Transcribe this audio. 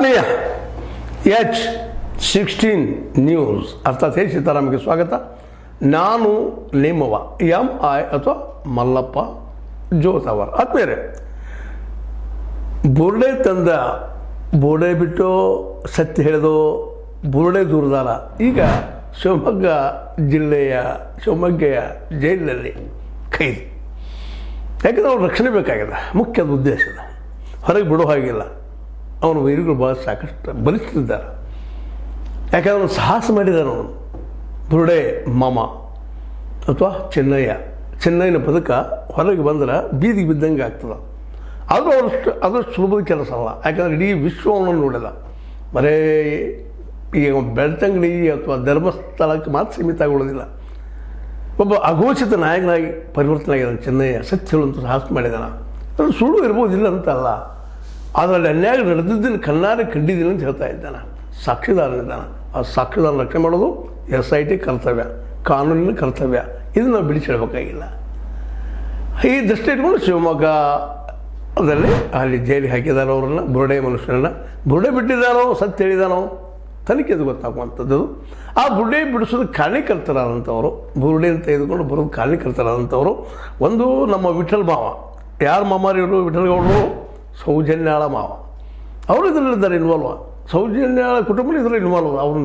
ಆತ್ಮೀಯ H16 news ಅರ್ಥಾತ್ ಹೇ ಸೀತಾರಾಮ್ಗೆ ಸ್ವಾಗತ. ನಾನು ನಿಮ್ಮವ MI ಅಥವಾ ಮಲ್ಲಪ್ಪ ಜೋತವರ್. ಆತ್ಮೀಯರೇ, ಬುರುಡೆ ತಂದ ಬೋಡೆ ಬಿಟ್ಟು ಸತ್ಯ ಹೇಳಿದೋ ಬುರುಡೆ ದೂರದಾರ ಈಗ ಶಿವಮೊಗ್ಗ ಜಿಲ್ಲೆಯ ಶಿವಮೊಗ್ಗೆಯ ಜೈಲಿನಲ್ಲಿ ಕೈದು. ಯಾಕಂದರೆ ಅವ್ರು ರಕ್ಷಣೆ ಬೇಕಾಗಿದೆ, ಮುಖ್ಯದ ಉದ್ದೇಶದ ಹೊರಗೆ ಬಿಡೋ ಹಾಗಿಲ್ಲ. ಅವನು ವೈರಿಗಳು ಭಾಳ ಸಾಕಷ್ಟು ಬಲಿಸ್ತಿದ್ದಾರೆ. ಯಾಕಂದ್ರೆ ಅವನು ಸಾಹಸ ಮಾಡಿದ್ದಾನೆ. ಅವನು ಬುರುಡೆ ಮಾಮ ಅಥವಾ ಚೆನ್ನೈನ ಬದುಕ ಹೊರಗೆ ಬಂದ್ರೆ ಬೀದಿಗೆ ಬಿದ್ದಂಗೆ ಆಗ್ತದೆ. ಅದು ಅದಷ್ಟು ಸುಲಭದ ಕೆಲಸ ಅಲ್ಲ. ಯಾಕಂದರೆ ಇಡೀ ವಿಶ್ವವನ್ನು ನೋಡಿದ. ಬರೇ ಈಗ ಬೆಳ್ತಂಗಡಿ ಅಥವಾ ಧರ್ಮಸ್ಥಳಕ್ಕೆ ಮಾತ್ರ ಸೀಮಿತ ಆಗೋದಿಲ್ಲ. ಒಬ್ಬ ಅಘೋಷಿತ ನಾಯಕನಾಗಿ ಪರಿವರ್ತನೆ ಆಗಿದ್ದಾನೆ. ಚೆನ್ನಯ್ಯ ಸತ್ಯ ಹೇಳುವಂಥ ಸಾಹಸ ಮಾಡಿದ್ದಾನೆ. ಅದು ಸುಳ್ಳು ಇರ್ಬೋದಿಲ್ಲ ಅಂತಲ್ಲ, ಅದರಲ್ಲಿ ಅನ್ಯಾಯ ನಡೆದಿದ್ದನ್ನು ಕಣ್ಣಾರೆ ಕಂಡಿದ್ದೀನಿ ಅಂತ ಹೇಳ್ತಾ ಇದ್ದಾನೆ. ಸಾಕ್ಷಿದಾರನಿದ್ದಾನೆ. ಆ ಸಾಕ್ಷಿದಾರನ ರಕ್ಷಣೆ ಮಾಡೋದು SIT ಕರ್ತವ್ಯ, ಕಾನೂನಿನ ಕರ್ತವ್ಯ. ಇದನ್ನು ನಾವು ಬಿಡಿಸಿಡಬೇಕಾಗಿಲ್ಲ. ಈ ದೃಷ್ಟಿ ಇಟ್ಕೊಂಡು ಶಿವಮೊಗ್ಗದಲ್ಲಿ ಅಲ್ಲಿ ಜೈಲಿಗೆ ಹಾಕಿದಾರೋ ಅವ್ರನ್ನ, ಬುರುಡೆ ಮನುಷ್ಯರನ್ನ. ಬುರುಡೆ ಬಿಟ್ಟಿದ್ದಾನೋ ಸತ್ಯ ಹೇಳಿದಾನೋ ತನಿಖೆದು ಗೊತ್ತಾಗುವಂಥದ್ದು. ಆ ಬುರುಡೆ ಬಿಡಿಸೋದು ಕಾರಣೀಕರ್ತರಾದಂಥವರು, ಬುರುಡೆಯನ್ನು ತೆಗೆದುಕೊಂಡು ಬರೋದು ಕಾರಣೀಕರ್ತರಾದಂಥವರು ಒಂದು ನಮ್ಮ ವಿಠಲ್ ಮಾವ. ಯಾರು ಮಾಮಾರಿವರು? ವಿಠಲ್ಗೌಡರು, ಸೌಜನ್ಯಾಳ ಮಾವ. ಅವರು ಇದರಲ್ಲಿದ್ದಾರೆ ಇನ್ವಾಲ್ವ್. ಸೌಜನ್ಯಾಳ ಕುಟುಂಬ ಇದರಲ್ಲಿ ಇನ್ವಾಲ್ವ್. ಅವ್ರನ್ನ